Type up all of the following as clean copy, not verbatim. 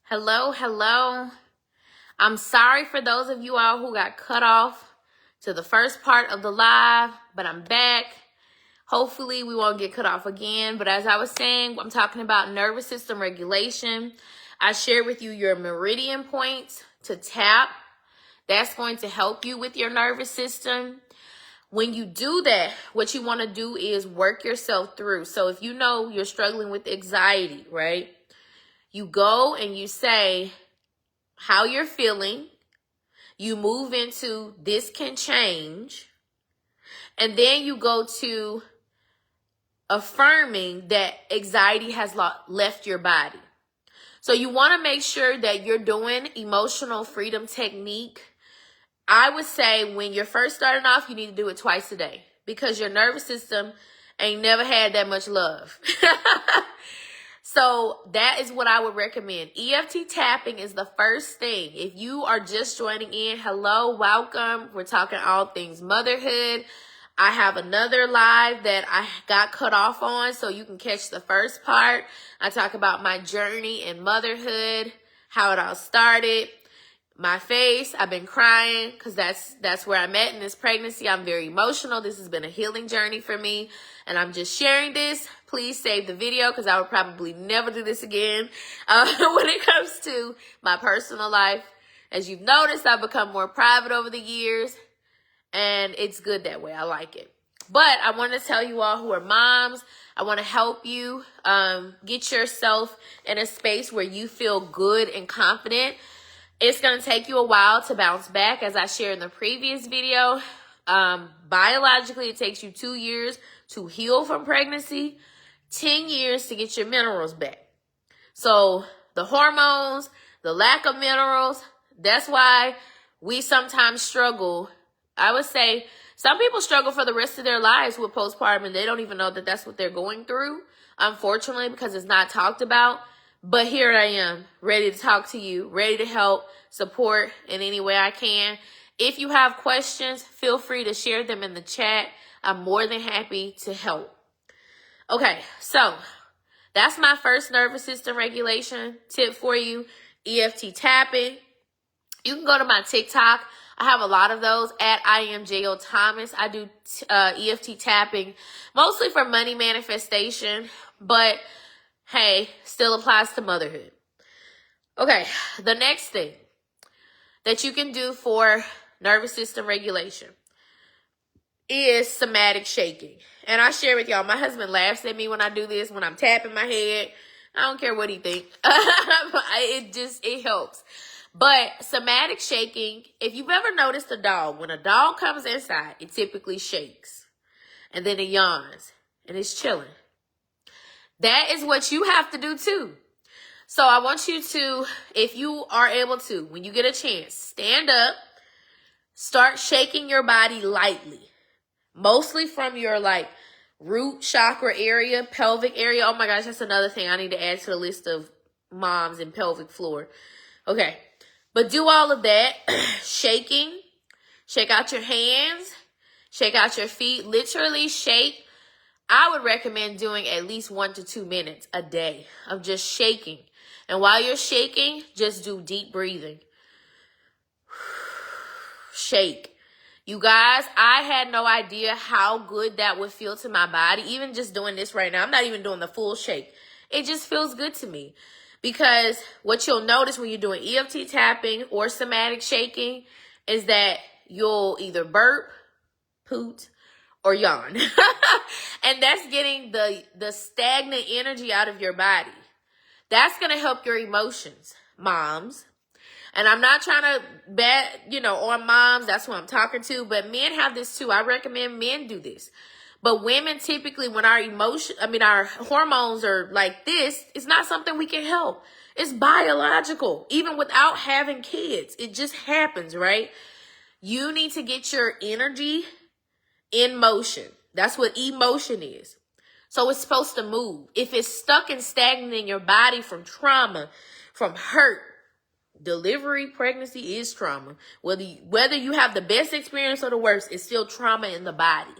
Hello, hello. I'm sorry for those of you all who got cut off to the first part of the live, but I'm back. Hopefully we won't get cut off again. But as I was saying, I'm talking about nervous system regulation. I shared with you your meridian points to tap. That's going to help you with your nervous system. When you do that, what you want to do is work yourself through. So if you know you're struggling with anxiety, right? You go and you say how you're feeling. You move into this can change. And then you go to affirming that anxiety has left your body. So you want to make sure that you're doing emotional freedom technique. I would say when you're first starting off, you need to do it twice a day because your nervous system ain't never had that much love. So that is what I would recommend. EFT tapping is the first thing. If you are just joining in, hello, welcome. We're talking all things motherhood. I have another live that I got cut off on, so you can catch the first part. I talk about my journey in motherhood, how it all started. My face, I've been crying because that's where I'm at in this pregnancy. I'm very emotional. This has been a healing journey for me, and I'm just sharing this. Please save the video because I would probably never do this again. When it comes to my personal life, as you've noticed, I've become more private over the years, and it's good that way. I like it. But I want to tell you all who are moms, I want to help you get yourself in a space where you feel good and confident. It's going to take you a while to bounce back, as I shared in the previous video. Biologically, it takes you 2 years to heal from pregnancy, 10 years to get your minerals back. So the hormones, the lack of minerals, that's why we sometimes struggle. I would say some people struggle for the rest of their lives with postpartum, and they don't even know that that's what they're going through, unfortunately, because it's not talked about. But here I am, ready to talk to you, ready to help, support in any way I can. If you have questions, feel free to share them in the chat. I'm more than happy to help. Okay, so that's my first nervous system regulation tip for you, EFT tapping. You can go to my TikTok. I have a lot of those at IamJO Thomas. I do EFT tapping, mostly for money manifestation, but hey, still applies to motherhood. Okay, the next thing that you can do for nervous system regulation is somatic shaking. And I share with y'all, my husband laughs at me when I do this, when I'm tapping my head. I don't care what he thinks. It helps. But somatic shaking, if you've ever noticed a dog, when a dog comes inside, it typically shakes. And then it yawns. And it's chilling. That is what you have to do too. So I want you to, if you are able to, when you get a chance, stand up, start shaking your body lightly. Mostly from your root chakra area, pelvic area. Oh my gosh, that's another thing I need to add to the list of moms and pelvic floor. Okay, but do all of that. Shaking, shake out your hands, shake out your feet, literally shake. I would recommend doing at least 1 to 2 minutes a day of just shaking. And while you're shaking, just do deep breathing. Shake. You guys, I had no idea how good that would feel to my body. Even just doing this right now, I'm not even doing the full shake. It just feels good to me. Because what you'll notice when you're doing EFT tapping or somatic shaking is that you'll either burp, poot, or yawn. And that's getting the stagnant energy out of your body. That's going to help your emotions, moms. And I'm not trying to bet, on moms. That's who I'm talking to. But men have this too. I recommend men do this. But women typically, when our hormones are like this, it's not something we can help. It's biological. Even without having kids, it just happens, right? You need to get your energy in motion. That's what emotion is. So it's supposed to move. If it's stuck and stagnant in your body from trauma, from hurt, delivery, pregnancy is trauma. Whether you have the best experience or the worst, it's still trauma in the body.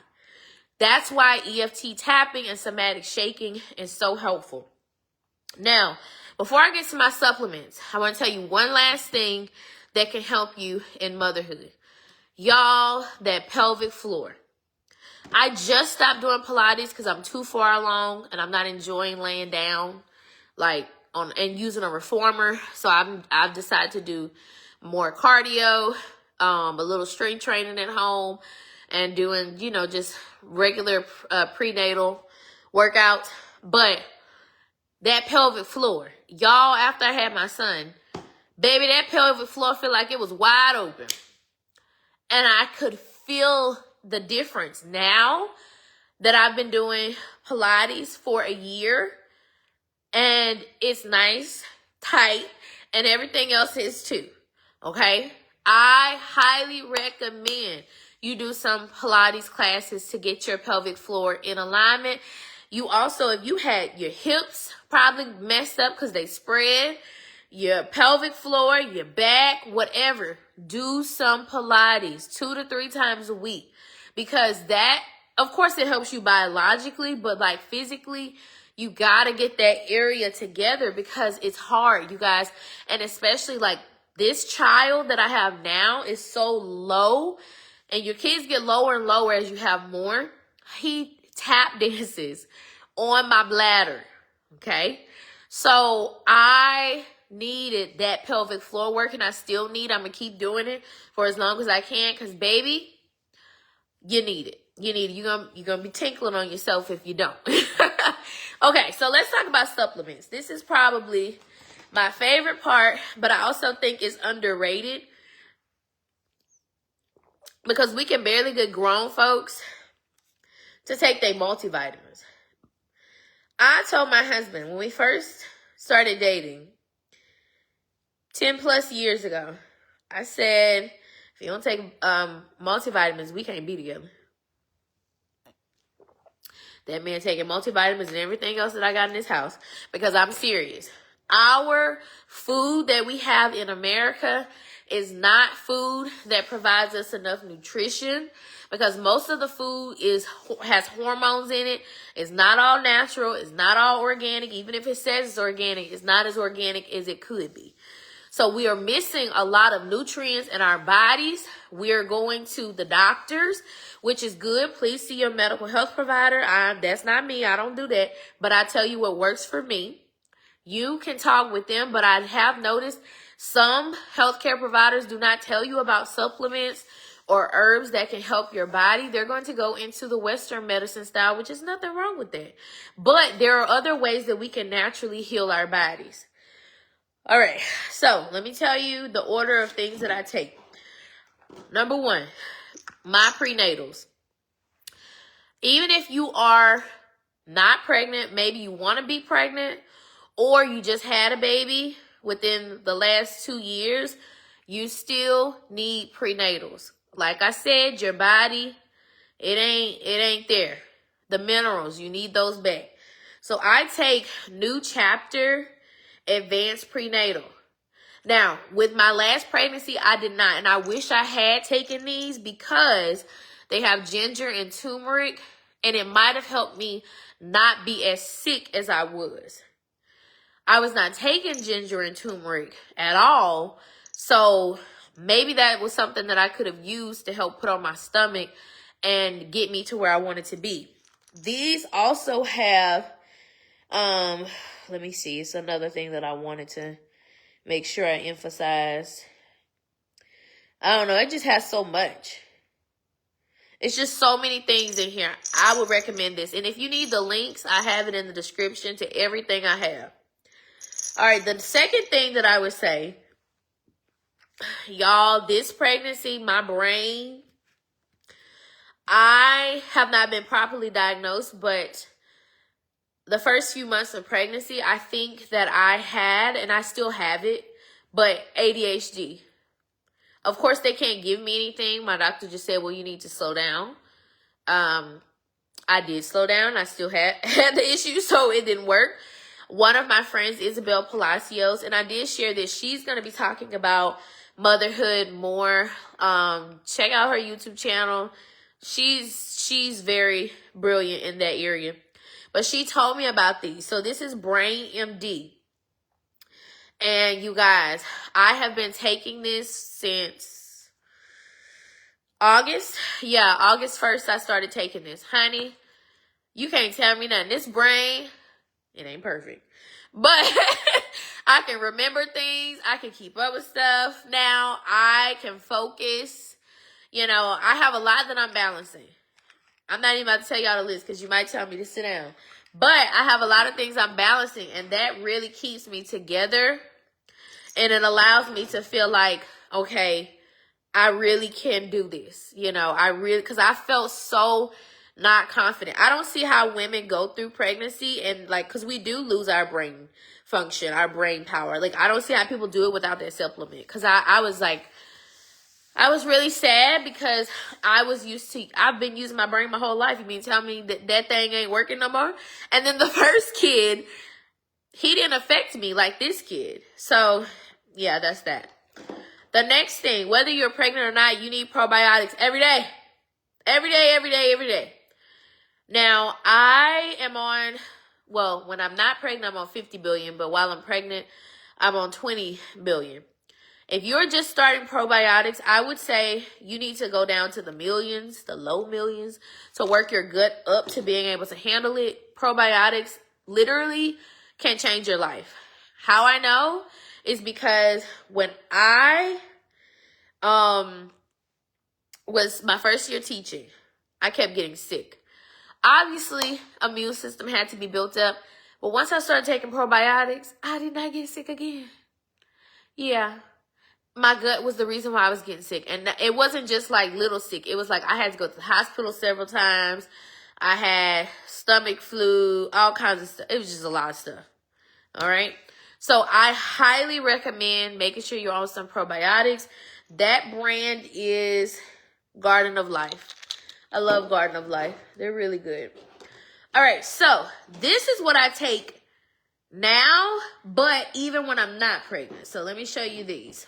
That's why EFT tapping and somatic shaking is so helpful. Now, Before I get to my supplements, I want to tell you one last thing that can help you in motherhood. Y'all, that pelvic floor. I just stopped doing Pilates because I'm too far along and I'm not enjoying laying down and using a reformer. So I've decided to do more cardio, a little strength training at home, and doing, just regular prenatal workouts. But that pelvic floor, y'all, after I had my son, baby, that pelvic floor felt like it was wide open. And I could feel the difference now that I've been doing Pilates for a year. And it's nice, tight, and everything else is too. Okay? I highly recommend you do some Pilates classes to get your pelvic floor in alignment. You also, if you had your hips probably messed up because they spread, your pelvic floor, your back, whatever, do some Pilates 2 to 3 times a week, because that, of course, it helps you biologically, but like physically, you gotta get that area together because it's hard, you guys. And especially like this child that I have now is so low, and your kids get lower and lower as you have more. He tap dances on my bladder, okay? So I needed that pelvic floor work, and I still need. I'm gonna keep doing it for as long as I can, because baby, you need it. You need it. You're gonna be tinkling on yourself if you don't. Okay, so let's talk about supplements. This is probably my favorite part, but I also think it's underrated because we can barely get grown folks to take their multivitamins. I told my husband when we first started dating 10 plus years ago, I said, if you don't take multivitamins, we can't be together. That man taking multivitamins and everything else that I got in this house, because I'm serious. Our food that we have in America is not food that provides us enough nutrition, because most of the food has hormones in it. It's not all natural. It's not all organic. Even if it says it's organic, it's not as organic as it could be. So we are missing a lot of nutrients in our bodies. We are going to the doctors, which is good. Please see your medical health provider. That's not me. I don't do that. But I tell you what works for me. You can talk with them, but I have noticed some healthcare providers do not tell you about supplements or herbs that can help your body. They're going to go into the Western medicine style, which is nothing wrong with that. But there are other ways that we can naturally heal our bodies. All right, so let me tell you the order of things that I take. Number 1, my prenatals. Even if you are not pregnant, maybe you want to be pregnant, or you just had a baby within the last 2 years, you still need prenatals. Like I said, your body, it ain't there. The minerals, you need those back. So I take New Chapter Advanced Prenatal. Now, with my last pregnancy, I did not, and I wish I had taken these because they have ginger and turmeric, and it might have helped me not be as sick as I was. I was not taking ginger and turmeric at all, so maybe that was something that I could have used to help put on my stomach and get me to where I wanted to be. These also have, let me see, it's another thing that I wanted to make sure I emphasize. I don't know, it just has so much. It's just so many things in here. I would recommend this. And if you need the links, I have it in the description to everything I have. All right, the second thing that I would say, y'all, this pregnancy, my brain, I have not been properly diagnosed, but the first few months of pregnancy, I think that I had, and I still have it, but ADHD. Of course, they can't give me anything. My doctor just said, well, you need to slow down. I did slow down. I still had the issue, so it didn't work. One of my friends, Isabel Palacios, and I did share this. She's going to be talking about motherhood more. Check out her YouTube channel. She's very brilliant in that area. But she told me about these. So this is Brain MD. And you guys, I have been taking this since August. Yeah, August 1st, I started taking this. Honey, you can't tell me nothing. This brain, it ain't perfect. But I can remember things. I can keep up with stuff now. I can focus. You know, I have a lot that I'm balancing. I'm not even about to tell y'all the list because you might tell me to sit down. But I have a lot of things I'm balancing, and that really keeps me together. And it allows me to feel like, okay, I really can do this. You know, because I felt so not confident. I don't see how women go through pregnancy and like, because we do lose our brain function, our brain power. Like, I don't see how people do it without that supplement. Because I was like, I was really sad because I've been using my brain my whole life. You mean tell me that thing ain't working no more? And then the first kid, he didn't affect me like this kid. So, yeah, that's that. The next thing, whether you're pregnant or not, you need probiotics every day. Every day, every day, every day. Now, I am on, well, when I'm not pregnant, I'm on 50 billion. But while I'm pregnant, I'm on 20 billion. If you're just starting probiotics, I would say you need to go down to the millions, the low millions, to work your gut up to being able to handle it. Probiotics literally can change your life. How I know is because when I was my first year teaching, I kept getting sick. Obviously, immune system had to be built up. But once I started taking probiotics, I did not get sick again. Yeah. My gut was the reason why I was getting sick. And it wasn't just like little sick. It was like I had to go to the hospital several times. I had stomach flu, all kinds of stuff. It was just a lot of stuff. All right. So I highly recommend making sure you're on some probiotics. That brand is Garden of Life. I love Garden of Life. They're really good. All right. So this is what I take now, but even when I'm not pregnant. So let me show you these.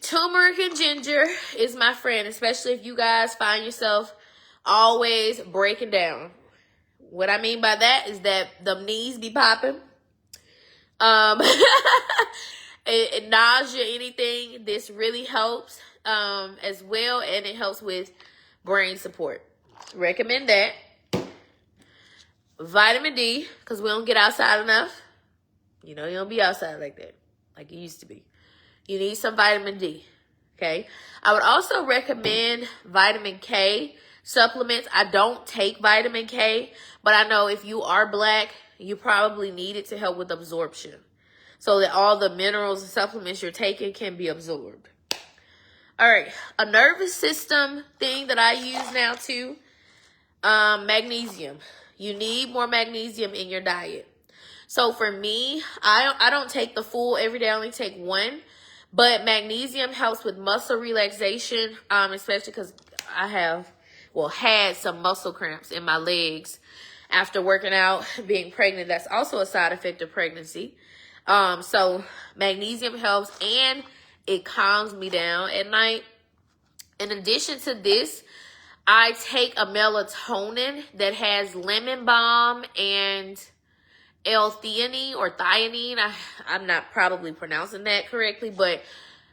Turmeric and ginger is my friend, especially if you guys find yourself always breaking down. What I mean by that is that the knees be popping. Nausea, anything. This really helps as well, and it helps with brain support. Recommend that. Vitamin D, because we don't get outside enough. You know, you don't be outside like that, like you used to be. You need some vitamin D, okay? I would also recommend vitamin K supplements. I don't take vitamin K, but I know if you are black, you probably need it to help with absorption so that all the minerals and supplements you're taking can be absorbed. All right, a nervous system thing that I use now too, magnesium. You need more magnesium in your diet. So for me, I don't take the full every day. I only take one. But magnesium helps with muscle relaxation, especially because I had some muscle cramps in my legs after working out, being pregnant. That's also a side effect of pregnancy. So magnesium helps and it calms me down at night. In addition to this, I take a melatonin that has lemon balm and L-theanine or theanine. I'm not probably pronouncing that correctly, but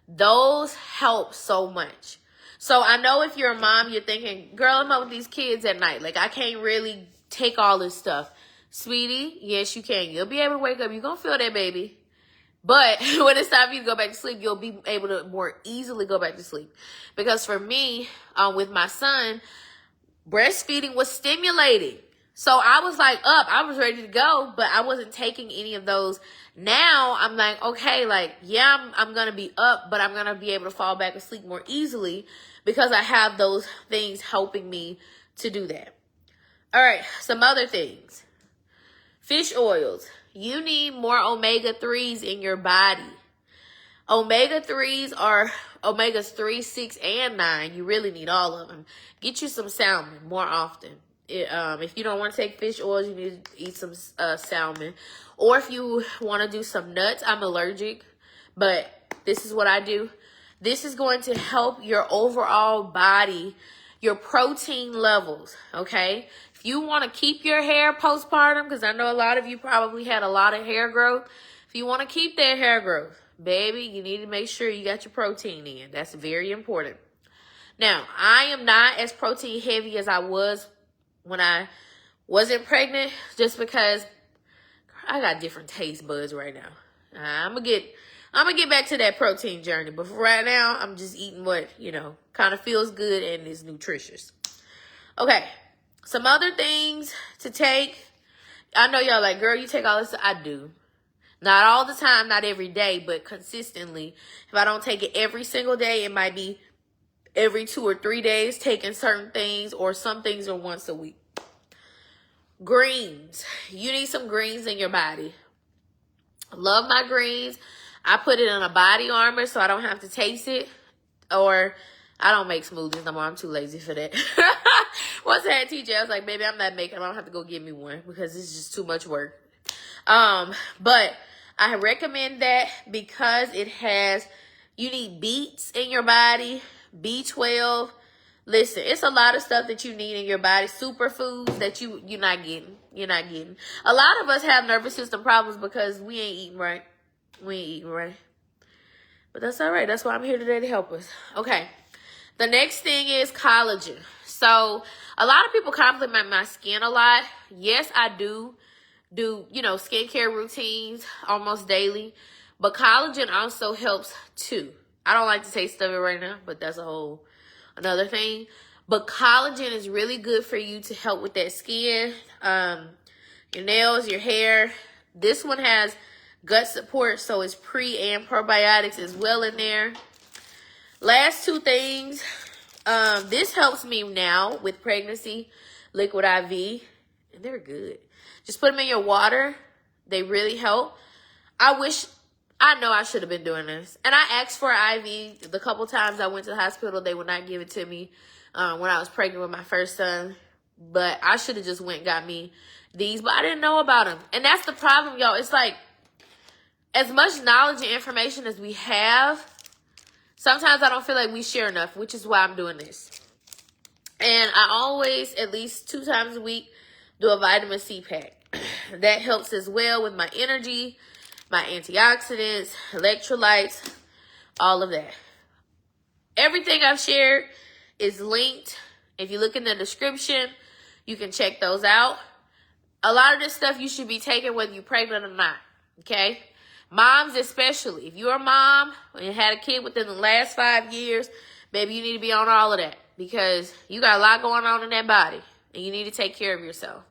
those help so much. So I know if you're a mom, you're thinking, girl, I'm up with these kids at night. Like, I can't really take all this stuff. Sweetie, yes, you can. You'll be able to wake up. You're going to feel that baby. But when it's time for you to go back to sleep, you'll be able to more easily go back to sleep. Because for me, with my son, breastfeeding was stimulating. So I was like up, I was ready to go, but I wasn't taking any of those. Now I'm like, okay, like, yeah, I'm going to be up, but I'm going to be able to fall back asleep more easily because I have those things helping me to do that. All right, some other things. Fish oils. You need more omega-3s in your body. Omega-3s are omegas 3, 6, and 9. You really need all of them. Get you some salmon more often. If you don't want to take fish oils, you need to eat some salmon. Or if you want to do some nuts, I'm allergic, but this is what I do. This is going to help your overall body, your protein levels, okay? If you want to keep your hair postpartum, because I know a lot of you probably had a lot of hair growth. If If you want to keep that hair growth, baby, you need to make sure you got your protein in. That's very important. Now, I am not as protein heavy as I was when I wasn't pregnant, just because I got different taste buds right now. I'm gonna get back to that protein journey, but for right now, I'm just eating what, kind of feels good and is nutritious. Okay, some other things to take. I know y'all like, girl, you take all this. I do. Not all the time, not every day, but consistently. If I don't take it every single day, it might be every 2 or 3 days taking certain things, or some things are once a week. Greens. You need some greens in your body. Love my greens. I put it in a body armor so I don't have to taste it. Or I don't make smoothies no more. I'm too lazy for that. Once I had TJ, I was like, baby, I'm not making them. I don't have to go get me one because it's just too much work. But I recommend that because you need beets in your body, B12. Listen, it's a lot of stuff that you need in your body, superfoods that you're not getting. You're not getting. A lot of us have nervous system problems because we ain't eating right. We ain't eating right. But that's all right. That's why I'm here today to help us. Okay. The next thing is collagen. So a lot of people compliment my skin a lot. Yes, I do skincare routines almost daily. But collagen also helps too. I don't like the taste of it right now, but that's another thing. But collagen is really good for you to help with that skin, your nails, your hair. This one has gut support, so it's pre and probiotics as well in there. Last two things. This helps me now with pregnancy, Liquid IV, and they're good. Just put them in your water. They really help. I know I should have been doing this. And I asked for an IV the couple times I went to the hospital. They would not give it to me when I was pregnant with my first son. But I should have just went and got me these. But I didn't know about them. And that's the problem, y'all. It's like, as much knowledge and information as we have, sometimes I don't feel like we share enough, which is why I'm doing this. And I always, at least 2 times a week, do a vitamin C pack. That helps as well with my energy, my antioxidants, electrolytes, all of that. Everything I've shared is linked. If you look in the description, you can check those out. A lot of this stuff you should be taking whether you're pregnant or not, okay? Moms especially. If you're a mom and had a kid within the last 5 years, baby, you need to be on all of that because you got a lot going on in that body and you need to take care of yourself.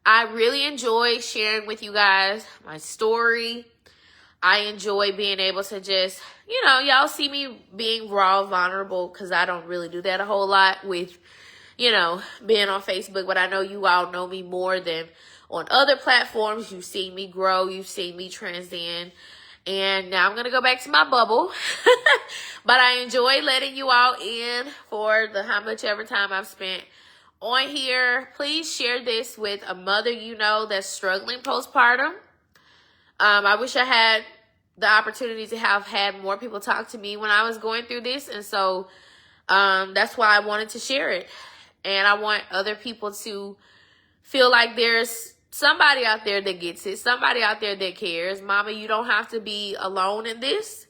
I really enjoy sharing with you guys my story. I enjoy being able to just, y'all see me being raw, vulnerable, because I don't really do that a whole lot with, being on Facebook. But I know you all know me more than on other platforms. You've seen me grow. You've seen me transcend. And now I'm going to go back to my bubble. But I enjoy letting you all in for how much ever time I've spent on here. Please share this with a mother that's struggling postpartum. I wish I had the opportunity to have had more people talk to me when I was going through this. And so that's why I wanted to share it. And I want other people to feel like there's somebody out there that gets it. Somebody out there that cares. Mama, you don't have to be alone in this.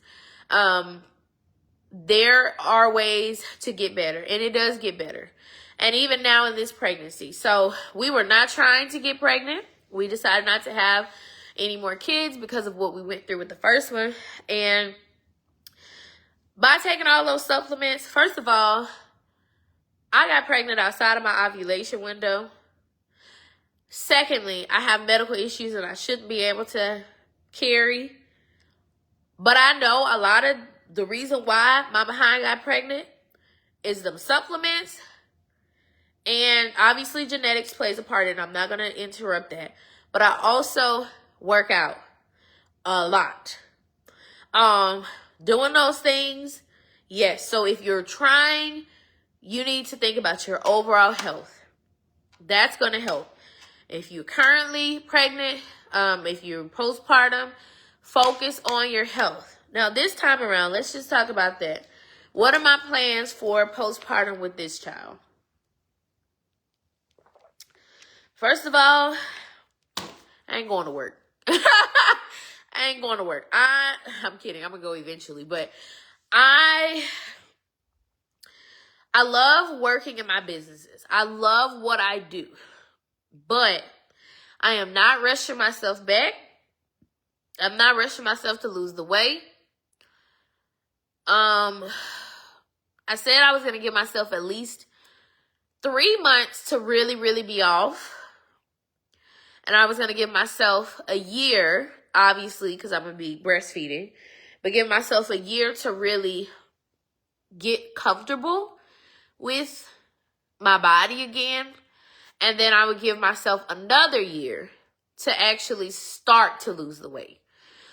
There are ways to get better. And it does get better. And even now in this pregnancy. So we were not trying to get pregnant. We decided not to have any more kids because of what we went through with the first one. And by taking all those supplements, first of all, I got pregnant outside of my ovulation window. Secondly, I have medical issues and I shouldn't be able to carry. But I know a lot of the reason why my behind got pregnant is them supplements. And obviously genetics plays a part in it. I'm not going to interrupt that. But I also work out a lot. Doing those things, yes. So if you're trying, you need to think about your overall health. That's going to help. If you're currently pregnant, if you're postpartum, focus on your health. Now, this time around, let's just talk about that. What are my plans for postpartum with this child? First of all, I ain't going to work. I I ain't going to work. I'm kidding. I'm going to go eventually. But I love working in my businesses. I love what I do. But I am not rushing myself back. I'm not rushing myself to lose the weight. I said I was going to give myself at least 3 months to really, really be off. And I was going to give myself a year, obviously, because I'm going to be breastfeeding. But give myself a year to really get comfortable with my body again. And then I would give myself another year to actually start to lose the weight.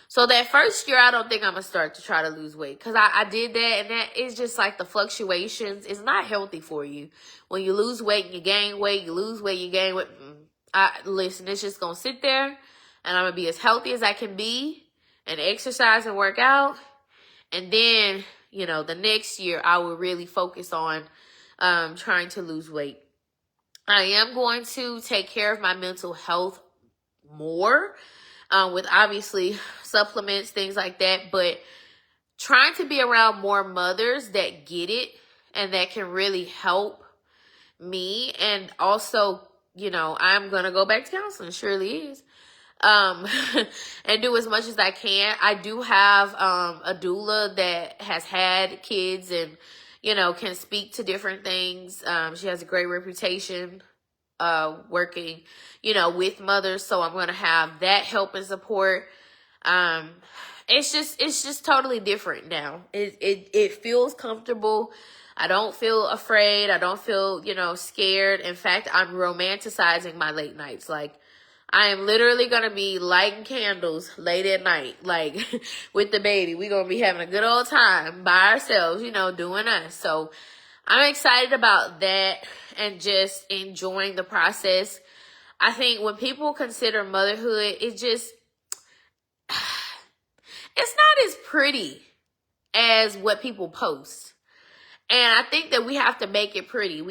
So that first year, I don't think I'm going to start to try to lose weight. Because I did that, and that is just like the fluctuations. It's not healthy for you. When you lose weight and you gain weight, you lose weight, you gain weight. Listen, it's just going to sit there, and I'm going to be as healthy as I can be and exercise and work out. And then, the next year, I will really focus on trying to lose weight. I am going to take care of my mental health more with obviously supplements, things like that. But trying to be around more mothers that get it and that can really help me. And also, I'm going to go back to counseling. Surely is. And do as much as I can. I do have a doula that has had kids and, can speak to different things. She has a great reputation working, with mothers. So I'm going to have that help and support. It's just totally different now. It feels comfortable. I don't feel afraid. I don't feel, scared. In fact, I'm romanticizing my late nights. Like, I am literally going to be lighting candles late at night, like with the baby. We're going to be having a good old time by ourselves, doing us. So I'm excited about that and just enjoying the process. I think when people consider motherhood, it's not as pretty as what people post. And I think that we have to make it pretty.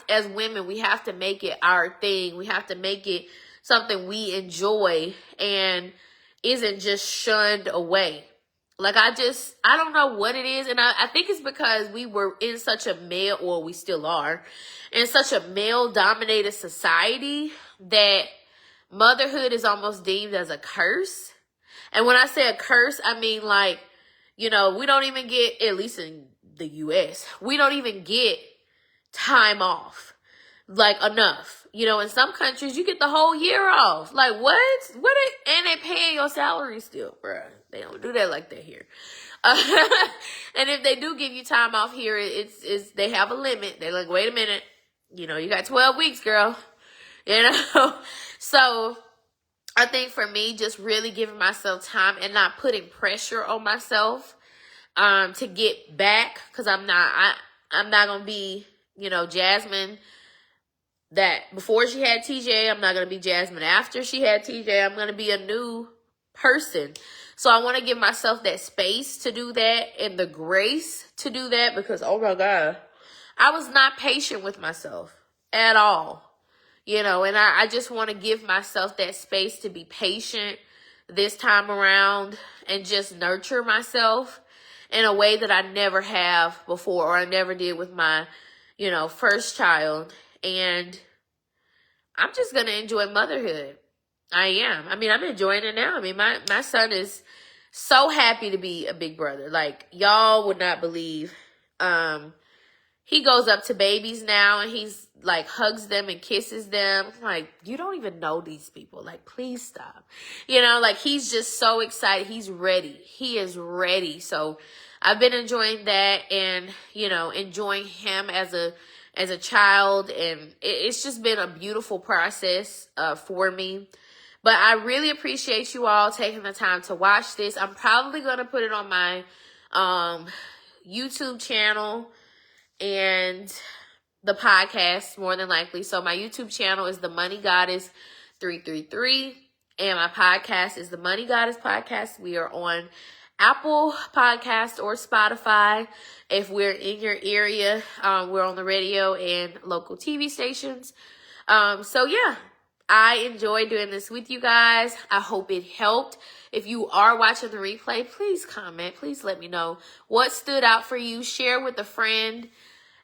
As women, we have to make it our thing. We have to make it something we enjoy and isn't just shunned away. Like, I don't know what it is. And I think it's because we were in such a we still are, in such a male-dominated society that motherhood is almost deemed as a curse. And when I say a curse, I mean, like, we don't even get, at least in the U.S., we don't even get time off, like, enough. In some countries, you get the whole year off. Like, what? And they paying your salary still, bruh. They don't do that like that here. And if they do give you time off here, it's they have a limit. They're like, wait a minute. You got 12 weeks, girl. So I think for me, just really giving myself time and not putting pressure on myself to get back. Because I'm not going to be, Jasmine that before she had TJ. I'm not going to be Jasmine after she had TJ. I'm going to be a new person. So I want to give myself that space to do that and the grace to do that, because, oh my God, I was not patient with myself at all, and I just want to give myself that space to be patient this time around and just nurture myself in a way that I never have before, or I never did with my, first child. And I'm just going to enjoy motherhood. I am. I mean, I'm enjoying it now. I mean, my son is so happy to be a big brother. Like, y'all would not believe. He goes up to babies now and he's like hugs them and kisses them. I'm like, you don't even know these people. Like, please stop. Like, he's just so excited. He's ready. He is ready. So I've been enjoying that and, enjoying him as a child. And it's just been a beautiful process for me. But I really appreciate you all taking the time to watch this. I'm probably going to put it on my YouTube channel and the podcast, more than likely. So my YouTube channel is The Money Goddess 333. And my podcast is The Money Goddess Podcast. We are on Apple Podcast or Spotify. If we're in your area, we're on the radio and local TV stations. So yeah. I enjoy doing this with you guys. I hope it helped. If you are watching the replay, please comment. Please let me know what stood out for you. Share with a friend.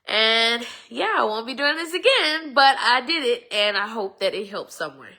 And yeah, I won't be doing this again, but I did it, and I hope that it helped someone.